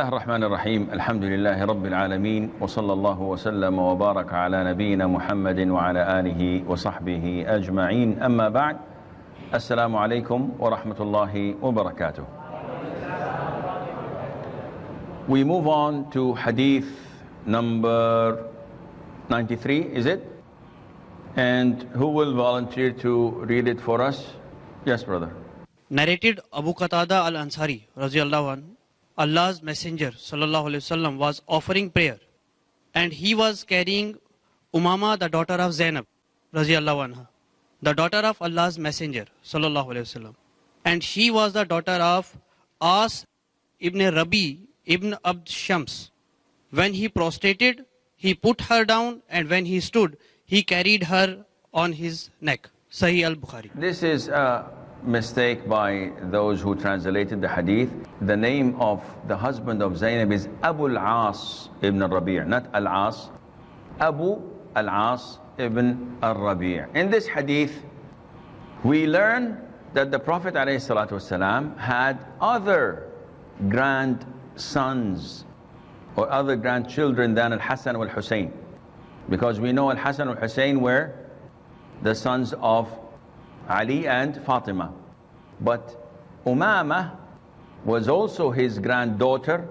الله الرحمن الرحيم الحمد لله رب العالمين وصلى الله وسلم وبارك على نبينا محمد وعلى آله وصحبه أجمعين أما بعد السلام عليكم ورحمة الله وبركاته. We move on to hadith number 93, is it? And who will volunteer to read it for us? Yes, brother. Narrated Abu Qatada al-Ansari Radiallahu anhu, Allah's Messenger Sallallahu Alaihi Wasallam was offering prayer, and he was carrying Umama, the daughter of Zainab Radiallahu anha, the daughter of Allah's Messenger Sallallahu Alaihi Wasallam, and she was the daughter of As ibn Rabi ibn Abd Shams. When he prostrated, he put her down, and when he stood, he carried her on his neck. Sahih al-Bukhari. This is a mistake by those who translated the hadith. The name of the husband of Zainab is Abu al-As ibn al-Rabi', not al-As. Abu al-As ibn al-Rabi'. In this hadith, we learn that the Prophet ﷺ had other grandsons or other grandchildren than Al-Hasan and Al-Hussein. Because we know Al-Hasan and Al-Hussein were the sons of Ali and Fatima. But Umama was also his granddaughter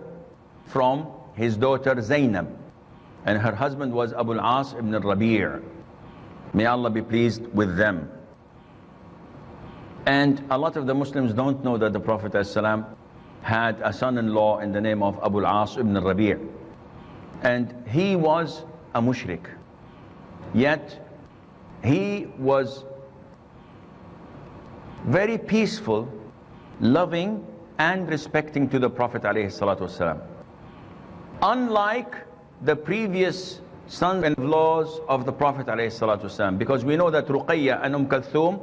from his daughter Zainab. And her husband was Abu al-As ibn al-Rabi'. May Allah be pleased with them. And a lot of the Muslims don't know that the Prophet ﷺ had a son-in-law in the name of Abu al-As ibn al-Rabi'. And he was a mushrik. Yet he was very peaceful, loving and respecting to the Prophet ﷺ. Unlike the previous sons-in-laws of the Prophet ﷺ, because we know that Ruqayya and Kulthum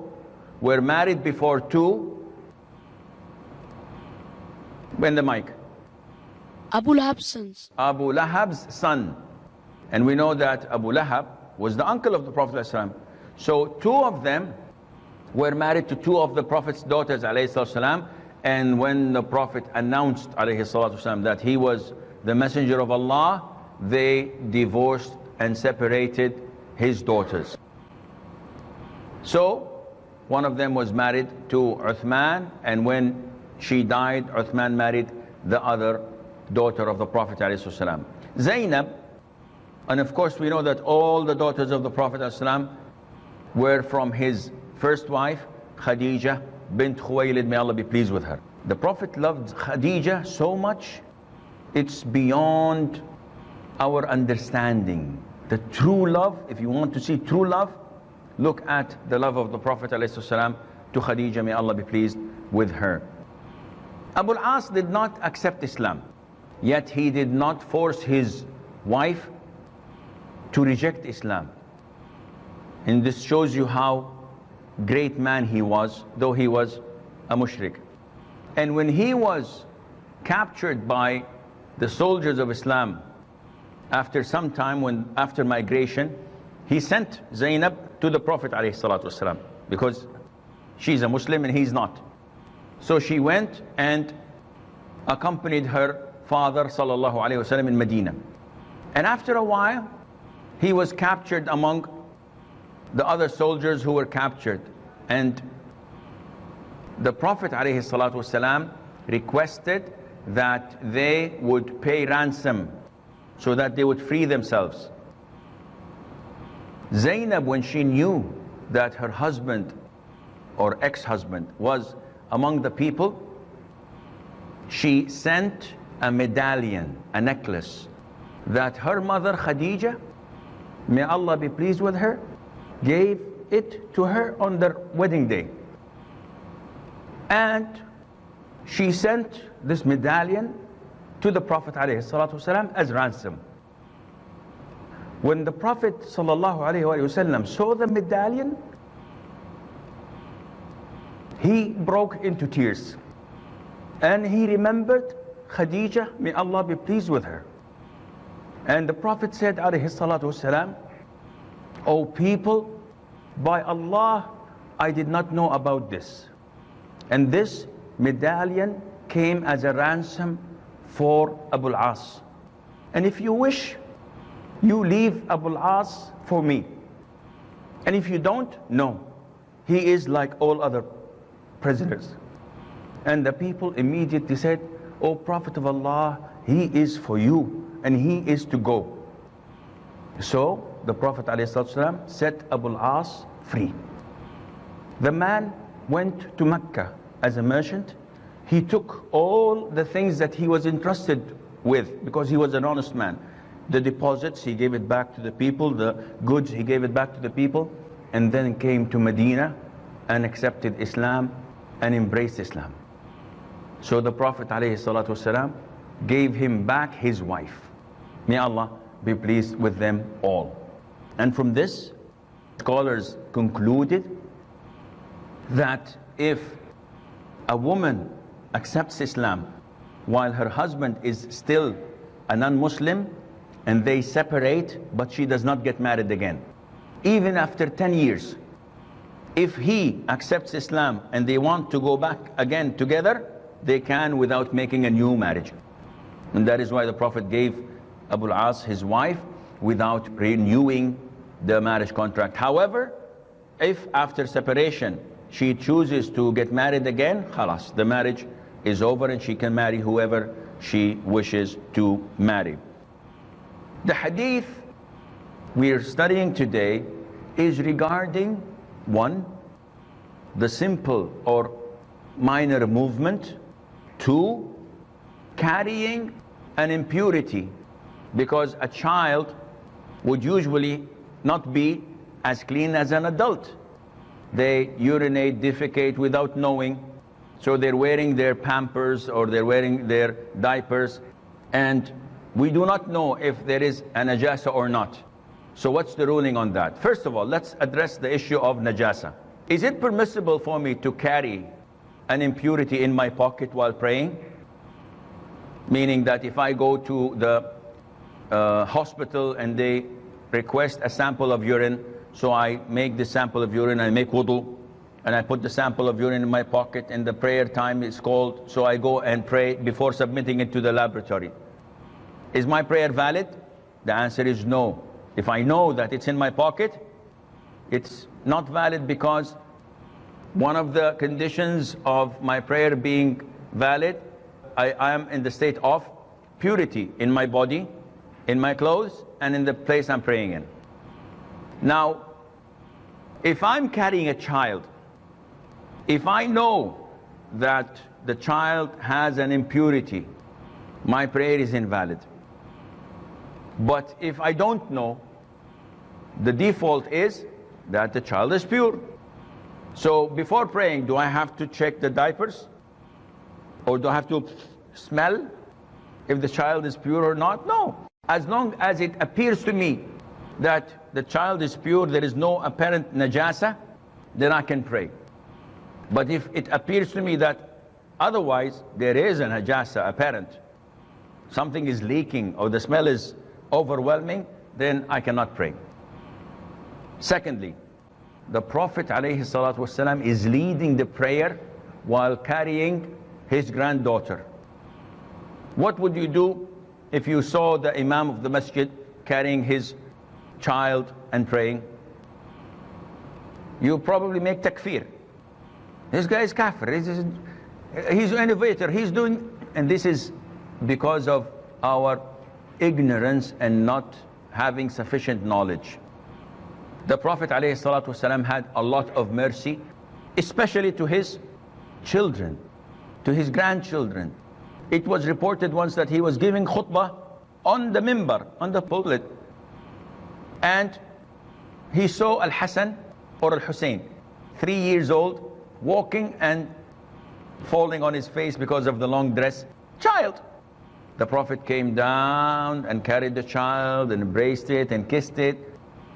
were married before two. When the mic? Abu Lahab's sons. Abu Lahab's son. And we know that Abu Lahab was the uncle of the Prophet ﷺ. So two of them were married to two of the Prophet's daughters ﷺ. And when the Prophet announced ﷺ that he was the messenger of Allah, they divorced and separated his daughters. So one of them was married to Uthman, and when she died, Uthman married the other daughter of the Prophet ﷺ, Zainab. And of course we know that all the daughters of the Prophet ﷺ were from his first wife, Khadija bint Khuwaylid, may Allah be pleased with her. The Prophet loved Khadija so much, it's beyond our understanding. The true love, if you want to see true love, look at the love of the Prophet ﷺ to Khadija, may Allah be pleased with her. Abu al-As did not accept Islam, yet he did not force his wife to reject Islam. And this shows you how great man he was, though he was a mushrik. And when he was captured by the soldiers of Islam, after some time, after migration, he sent Zainab to the Prophet ﷺ, because she's a Muslim and he's not. So she went and accompanied her father ﷺ in Medina. And after a while, he was captured among the other soldiers who were captured. And the Prophet ﷺ requested that they would pay ransom so that they would free themselves. Zainab, when she knew that her husband or ex-husband was among the people, she sent a medallion, a necklace, that her mother Khadija, may Allah be pleased with her, gave it to her on their wedding day. And she sent this medallion to the Prophet ﷺ as ransom. When the Prophet ﷺ saw the medallion, he broke into tears. And he remembered Khadija, may Allah be pleased with her. And the Prophet said ﷺ, O people, by Allah, I did not know about this. And this medallion came as a ransom for Abu al-As. And if you wish, you leave Abu al-As for me. And if you don't, no. He is like all other prisoners. And the people immediately said, O Prophet of Allah, he is for you and he is to go. So the Prophet ﷺ set Abu al-As free. The man went to Mecca as a merchant. He took all the things that he was entrusted with because he was an honest man. The deposits, he gave it back to the people. The goods, he gave it back to the people. And then came to Medina and accepted Islam and embraced Islam. So the Prophet ﷺ gave him back his wife. May Allah be pleased with them all. And from this, scholars concluded that if a woman accepts Islam while her husband is still a non-Muslim and they separate, but she does not get married again, even after 10 years, if he accepts Islam and they want to go back again together, they can without making a new marriage. And that is why the Prophet gave Abu al-As his wife without renewing the marriage contract. However, if after separation she chooses to get married again, khalas, the marriage is over and she can marry whoever she wishes to marry. The hadith we are studying today is regarding, one, the simple or minor movement. Two, carrying an impurity, because a child would usually not be as clean as an adult. They urinate, defecate without knowing, so they're wearing their pampers or they're wearing their diapers, and we do not know if there is a najasa or not. So what's the ruling on that? First of all, let's address the issue of najasa. Is it permissible for me to carry an impurity in my pocket while praying? Meaning that if I go to the hospital and they request a sample of urine, so I make the sample of urine, I make wudu, and I put the sample of urine in my pocket, and the prayer time is called, so I go and pray before submitting it to the laboratory. Is my prayer valid? The answer is no. If I know that it's in my pocket, it's not valid, because one of the conditions of my prayer being valid, I am in the state of purity in my body, in my clothes, and in the place I'm praying in. Now, if I'm carrying a child, if I know that the child has an impurity, my prayer is invalid. But if I don't know, the default is that the child is pure. So before praying, do I have to check the diapers? Or do I have to smell if the child is pure or not? No. As long as it appears to me that the child is pure, there is no apparent najasa, then I can pray. But if it appears to me that otherwise there is a najasa apparent, something is leaking or the smell is overwhelming, then I cannot pray. Secondly, the Prophet ﷺ is leading the prayer while carrying his granddaughter. What would you do if you saw the Imam of the masjid carrying his child and praying? You probably make takfir. This guy is kafir, he's an innovator, he's doing... And this is because of our ignorance and not having sufficient knowledge. The Prophet ﷺ had a lot of mercy, especially to his children, to his grandchildren. It was reported once that he was giving khutbah on the mimbar, on the pulpit, and he saw Al-Hasan or Al-Hussein, 3 years old, walking and falling on his face because of the long dress. Child. The Prophet came down and carried the child and embraced it and kissed it,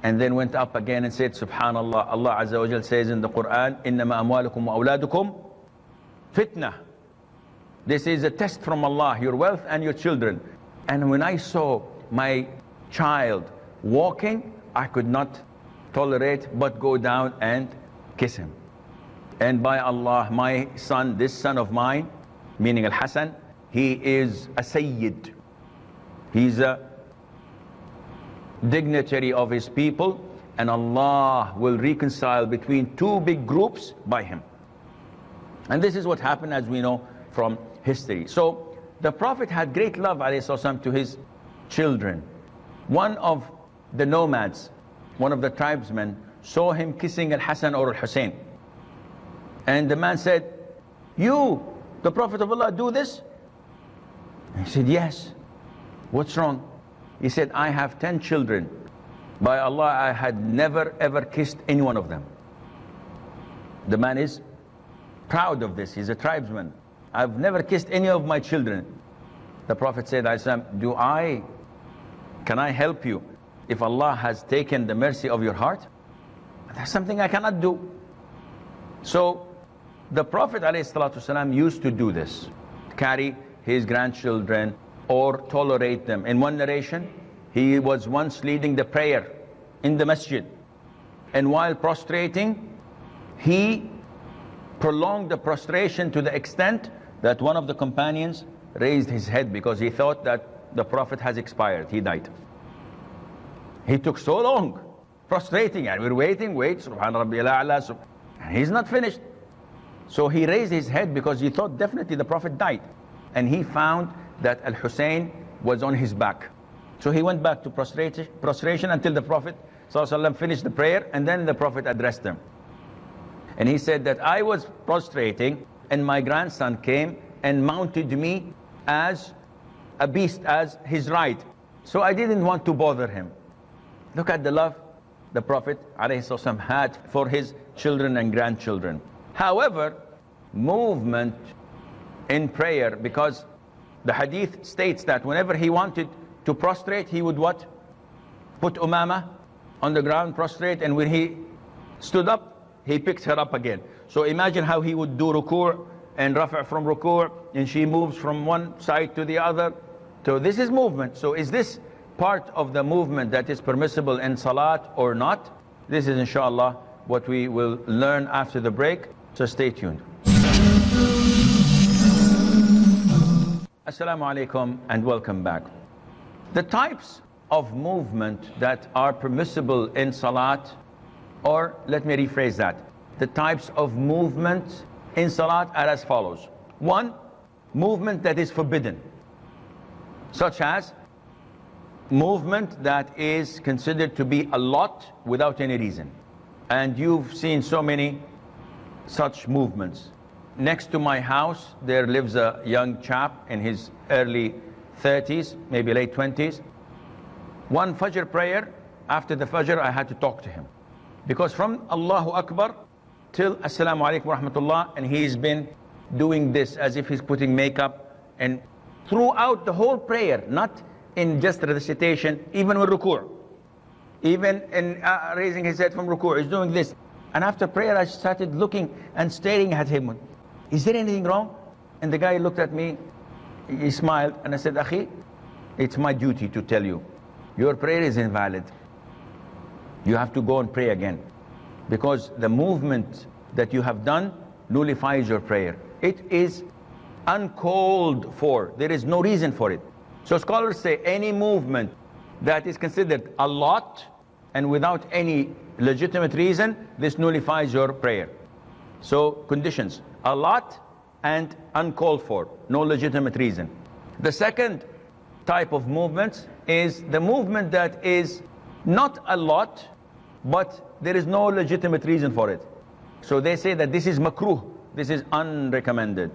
and then went up again and said, Subhanallah, Allah Azza wa Jal says in the Quran, إِنَّمَا أَمْوَالُكُمْ وَأَوْلَادُكُمْ fitna. This is a test from Allah, your wealth and your children. And when I saw my child walking, I could not tolerate but go down and kiss him. And by Allah, my son, this son of mine, meaning Al-Hasan, He is a Sayyid. He's a dignitary of his people, and Allah will reconcile between two big groups by him. And this is what happened, as we know from history. So the Prophet had great love, ﷺ, to his children. One of the nomads, one of the tribesmen, saw him kissing Al-Hasan or Al-Hussein. And the man said, "You, the Prophet of Allah, do this?" He said, "Yes." "What's wrong?" He said, "I have 10 children. By Allah, I had never ever kissed any one of them." The man is proud of this. He's a tribesman. "I've never kissed any of my children." The Prophet said, can I help you if Allah has taken the mercy of your heart? That's something I cannot do. So the Prophet ﷺ used to do this, carry his grandchildren or tolerate them. In one narration, he was once leading the prayer in the masjid, and while prostrating, he prolonged the prostration to the extent that one of the companions raised his head because he thought that the Prophet has expired, he died. He took so long prostrating, and we're waiting, Subhan Rabbiyal A'la, and he's not finished. So he raised his head because he thought definitely the Prophet died, and he found that Al-Hussein was on his back. So he went back to prostration until the Prophet ﷺ finished the prayer, and then the Prophet addressed them. And he said that I was prostrating, and my grandson came and mounted me as a beast, as his ride. So I didn't want to bother him. Look at the love the Prophet ﷺ had for his children and grandchildren. However, movement in prayer, because the hadith states that whenever he wanted to prostrate, he would what? Put Umama on the ground, prostrate, and when he stood up, he picked her up again. So imagine how he would do ruku' and rafa' from ruku', and she moves from one side to the other. So this is movement. So is this part of the movement that is permissible in salat or not? This is inshallah what we will learn after the break. So stay tuned. Assalamu alaikum and welcome back. The types of movement that are permissible in salat, or let me rephrase that. The types of movement in salat are as follows. One, movement that is forbidden, such as movement that is considered to be a lot without any reason. And you've seen so many such movements. Next to my house, there lives a young chap in his early 30s, maybe late 20s. One Fajr prayer, after the Fajr, I had to talk to him. Because from Allahu Akbar till Assalamu alaikum wa rahmatullah, and he's been doing this as if he's putting makeup, and throughout the whole prayer, not in just recitation, even with ruku', even in raising his head from ruku', he's doing this. And after prayer, I started looking and staring at him. Is there anything wrong? And the guy looked at me, he smiled, and I said, Akhi, it's my duty to tell you, your prayer is invalid. You have to go and pray again. Because the movement that you have done nullifies your prayer. It is uncalled for. There is no reason for it. So scholars say any movement that is considered a lot and without any legitimate reason, this nullifies your prayer. So conditions, a lot and uncalled for, no legitimate reason. The second type of movement is the movement that is not a lot, but there is no legitimate reason for it. So they say that this is makruh, this is unrecommended.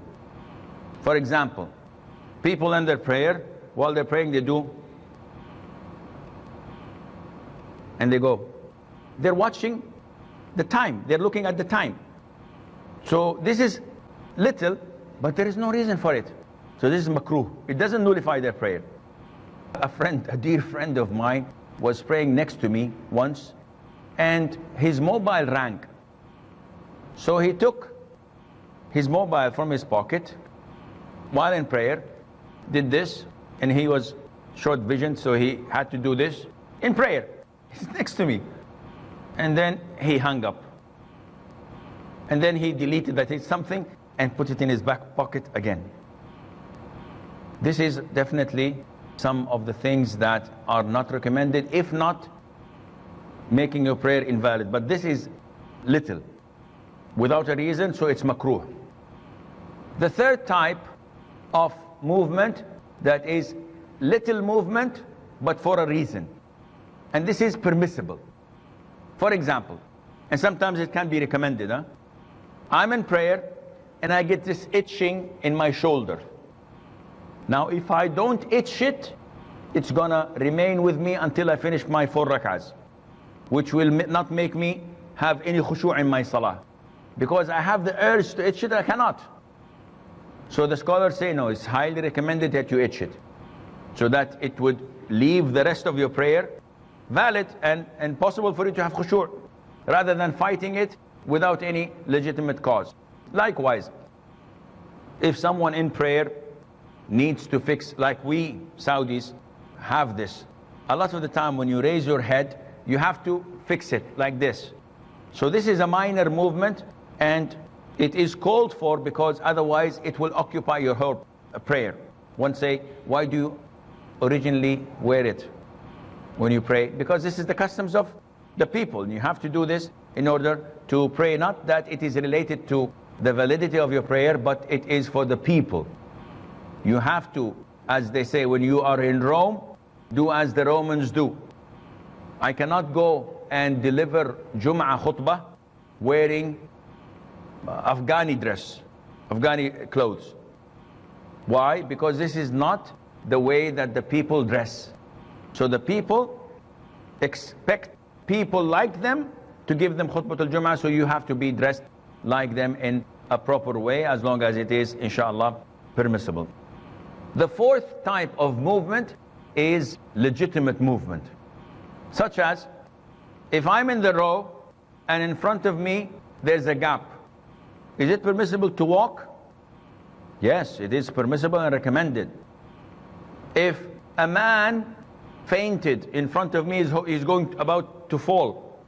For example, people in their prayer, while they're praying, they do, and they go. They're watching the time, they're looking at the time. So this is little, but there is no reason for it. So this is makruh. It doesn't nullify their prayer. A dear friend of mine was praying next to me once, and his mobile rang. So he took his mobile from his pocket while in prayer, did this, and he was short visioned, so he had to do this in prayer. He's next to me. And then he hung up. And then he deleted that something and put it in his back pocket again. This is definitely some of the things that are not recommended, if not making your prayer invalid. But this is little, without a reason, so it's makruh. The third type of movement, that is little movement, but for a reason. And this is permissible. For example, and sometimes it can be recommended, I'm in prayer and I get this itching in my shoulder. Now, if I don't itch it, it's gonna remain with me until I finish my 4 rak'ahs, which will not make me have any khushu' in my salah. Because I have the urge to itch it, I cannot. So the scholars say, no, it's highly recommended that you itch it, so that it would leave the rest of your prayer valid and possible for you to have khushu', rather than fighting it without any legitimate cause. Likewise, if someone in prayer needs to fix, like we Saudis have this, a lot of the time when you raise your head, you have to fix it like this. So this is a minor movement, and it is called for because otherwise it will occupy your whole prayer. One say, why do you originally wear it when you pray? Because this is the customs of the people, and you have to do this in order to pray. Not that it is related to the validity of your prayer, but it is for the people. You have to, as they say, when you are in Rome, do as the Romans do. I cannot go and deliver Jum'ah khutbah wearing Afghani dress, Afghani clothes. Why? Because this is not the way that the people dress. So the people expect people like them to give them khutbatul Jum'ah, so you have to be dressed like them in a proper way, as long as it is, inshallah, permissible. The fourth type of movement is legitimate movement, such as if I'm in the row and in front of me there's a gap. Is it permissible to walk? Yes, it is permissible and recommended. If a man fainted in front of me, he's about to fall,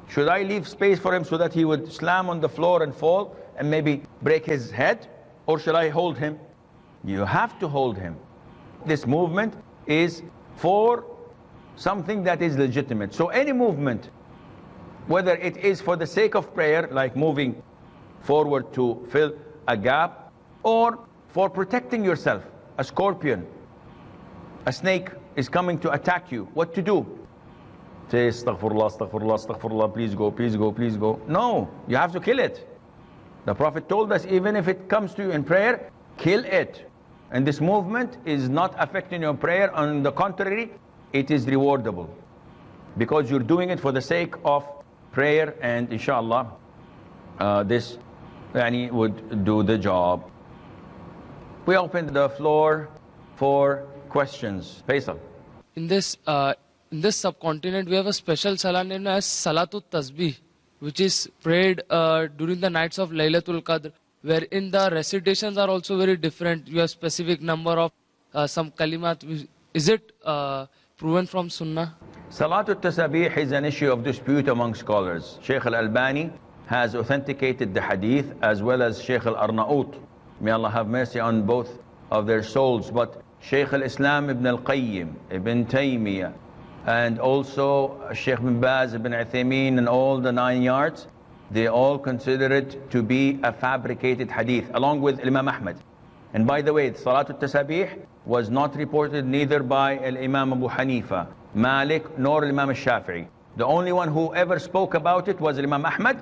should I leave space for him so that he would slam on the floor and fall and maybe break his head? Or should I hold him? You have to hold him. This movement is for something that is legitimate. So any movement, whether it is for the sake of prayer, like moving forward to fill a gap, or for protecting yourself, a scorpion, a snake is coming to attack you, what to do? Say, astaghfirullah, astaghfirullah, astaghfirullah, please go, please go, please go. No, you have to kill it. The Prophet told us, even if it comes to you in prayer, kill it. And this movement is not affecting your prayer. On the contrary, it is rewardable, because you're doing it for the sake of prayer, and inshallah, this would do the job. We open the floor for questions. Faisal. In this subcontinent, we have a special salah named as Salatul Tasbih, which is prayed during the nights of Laylatul Qadr, wherein the recitations are also very different. You have specific number of some kalimat. Is it proven from Sunnah? Salatul Tasbih is an issue of dispute among scholars. Shaykh Al-Albani has authenticated the hadith, as well as Shaykh Al-Arnaut. May Allah have mercy on both of their souls. But Shaykh Al-Islam Ibn Al-Qayyim, Ibn Taymiyyah, and also Shaykh Ibn Baz, Ibn Uthaymeen, and all the 9 yards, they all consider it to be a fabricated hadith, along with Imam Ahmad. And by the way, Salatul Tasbih was not reported neither by Imam Abu Hanifa, Malik, nor Imam Shafi'i. The only one who ever spoke about it was Imam Ahmad.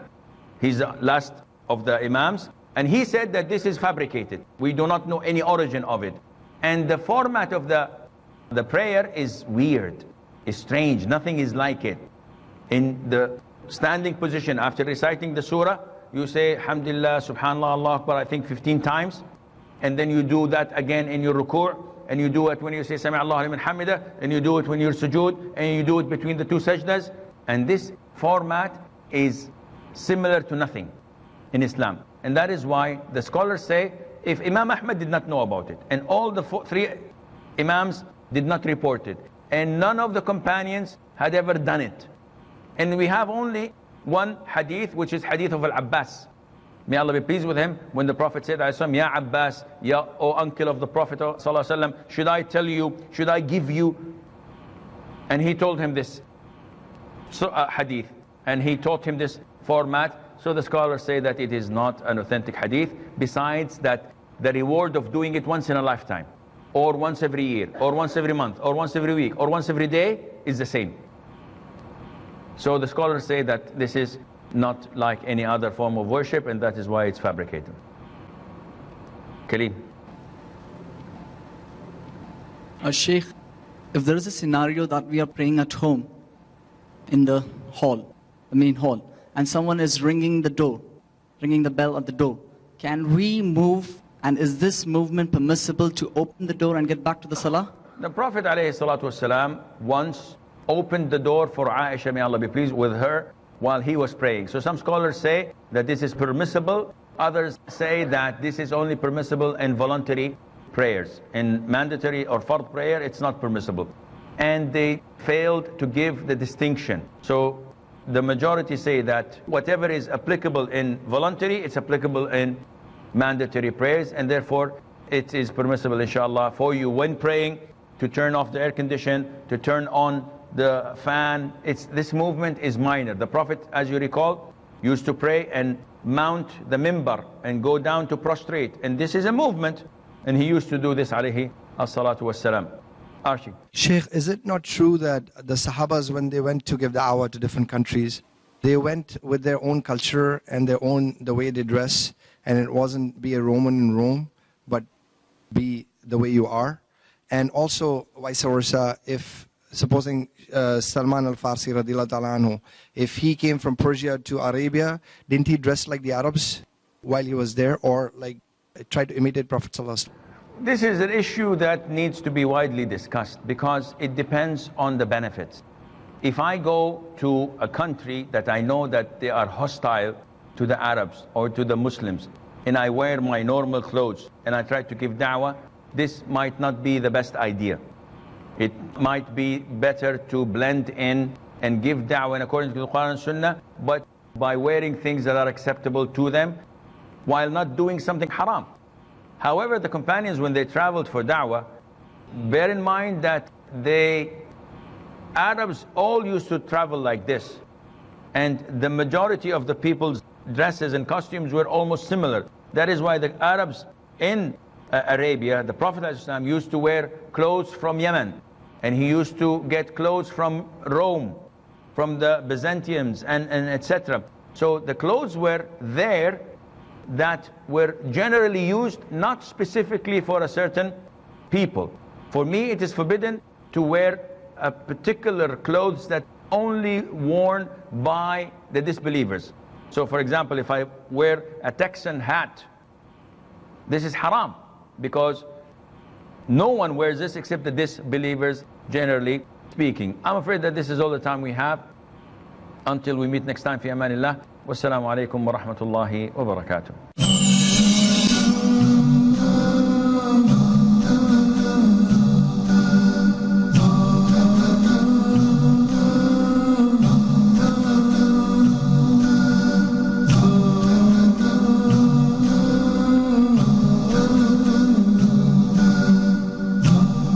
He's the last of the Imams. And he said that this is fabricated. We do not know any origin of it. And the format of the prayer is weird, is strange. Nothing is like it. In the standing position, after reciting the surah, you say, Alhamdulillah, Subhanallah, Allah Akbar, I think 15 times. And then you do that again in your ruku', and you do it when you say Sami Allahu liman hamida, and you do it when you're sujood, and you do it between the 2 sajdas. And this format is similar to nothing in Islam. And that is why the scholars say, if Imam Ahmad did not know about it, and all the 3 Imams did not report it, and none of the companions had ever done it, and we have only one hadith, which is hadith of Al-Abbas, may Allah be pleased with him, when the Prophet said, Ya Abbas, O uncle of the Prophet ﷺ, should I tell you, should I give you? And he told him this hadith, and he taught him this format. So the scholars say that it is not an authentic hadith, besides that the reward of doing it once in a lifetime, or once every year, or once every month, or once every week, or once every day is the same. So the scholars say that this is not like any other form of worship, and that is why it's fabricated. Kaleem. Sheikh, if there is a scenario that we are praying at home in the hall, the main hall, and someone is ringing the door, ringing the bell at the door, can we move, and is this movement permissible to open the door and get back to the salah? The Prophet ﷺ once opened the door for Aisha, may Allah be pleased with her, while he was praying. So some scholars say that this is permissible. Others say that this is only permissible in voluntary prayers. In mandatory or fard prayer, it's not permissible. And they failed to give the distinction. So the majority say that whatever is applicable in voluntary, it's applicable in mandatory prayers, and therefore it is permissible, inshallah, for you when praying to turn off the air condition, to turn on the fan. This movement is minor. The Prophet, as you recall, used to pray and mount the mimbar and go down to prostrate, and this is a movement, and he used to do this, alayhi as-salatu was-salam. Archie. Sheikh, is it not true that the Sahabas, when they went to give da'wah to different countries, they went with their own culture and the way they dress, and it wasn't be a Roman in Rome, but be the way you are? And also vice versa, if supposing Salman al-Farsi radiyallahu ta'ala anhu, if he came from Persia to Arabia, didn't he dress like the Arabs while he was there, or like try to imitate Prophet sallallahu alaihi wasallam? This is an issue that needs to be widely discussed, because it depends on the benefits. If I go to a country that I know that they are hostile to the Arabs or to the Muslims, and I wear my normal clothes and I try to give da'wah, this might not be the best idea. It might be better to blend in and give da'wah in accordance with the Quran and Sunnah, but by wearing things that are acceptable to them, while not doing something haram. However, the companions, when they traveled for da'wah, bear in mind that Arabs all used to travel like this, and the majority of the people's dresses and costumes were almost similar. That is why the Arabs in Arabia, the Prophet ﷺ used to wear clothes from Yemen, and he used to get clothes from Rome, from the Byzantians, and etc. So the clothes were there that were generally used, not specifically for a certain people. For me, it is forbidden to wear a particular clothes that only worn by the disbelievers. So for example, if I wear a Texan hat, this is haram, because no one wears this except the disbelievers, generally speaking. I'm afraid that this is all the time we have. Until we meet next time, fi amanillah. Wassalamu alaikum wa rahmatullahi wa barakatuh.